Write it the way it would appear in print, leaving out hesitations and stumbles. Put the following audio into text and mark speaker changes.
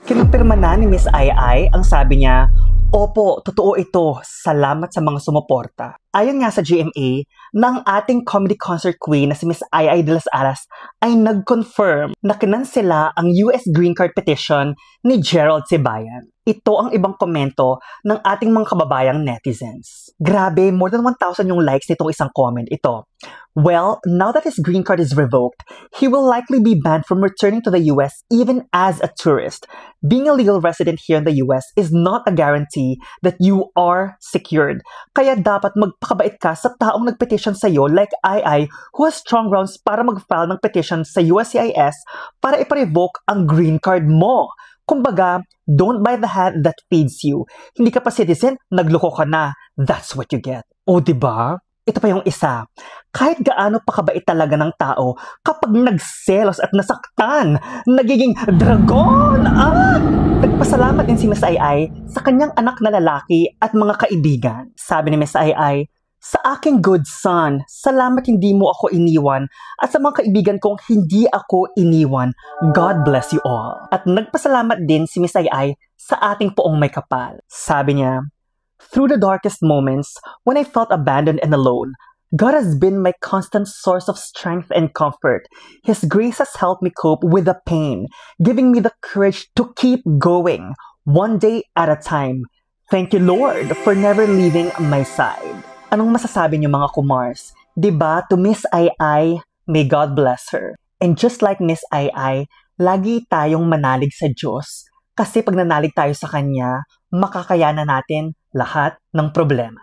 Speaker 1: Kinumpirma na ni Miss Ai ang sabi niya, "Opo, totoo ito. Salamat sa mga sumuporta." Ayon nga sa GMA, na ang ating comedy concert queen na si Miss Ai de las Alas ay nag-confirm na kinansela ang US Green Card petition ni Gerald Sibayan. Ito ang ibang komento ng ating mga kababayang netizens. Grabe, more than 1,000 yung likes nitong isang comment. Ito, "Well, now that his green card is revoked, he will likely be banned from returning to the US even as a tourist. Being a legal resident here in the US is not a guarantee that you are secured. Kaya dapat magpakabait ka sa taong nagpetition sa'yo like Ai who has strong grounds para mag-file ng petition sa USCIS para ipa-revoke ang green card mo. Kumbaga, don't buy the hand that feeds you. Hindi ka pa citizen, nagloko ka na. That's what you get." O, diba? Ito pa yung isa. Kahit gaano pa kabait talaga ng tao, kapag nagselos at nasaktan, nagiging dragon! Nagpasalamat din si Miss Ai sa kanyang anak na lalaki at mga kaibigan. Sabi ni Miss Ai, "Sa aking good son, salamat hindi mo ako iniwan at sa mga kaibigan kong hindi ako iniwan. God bless you all." At nagpasalamat din si Miss Ai sa ating poong may kapal. Sabi niya, "Through the darkest moments, when I felt abandoned and alone, God has been my constant source of strength and comfort. His grace has helped me cope with the pain, giving me the courage to keep going, one day at a time. Thank you, Lord, for never leaving my side." Anong masasabi niyo mga kumars? Diba, to Miss Ai, may God bless her. And just like Miss Ai, lagi tayong manalig sa Diyos. Kasi pag nanalig tayo sa Kanya, makakayanan natin lahat ng problema.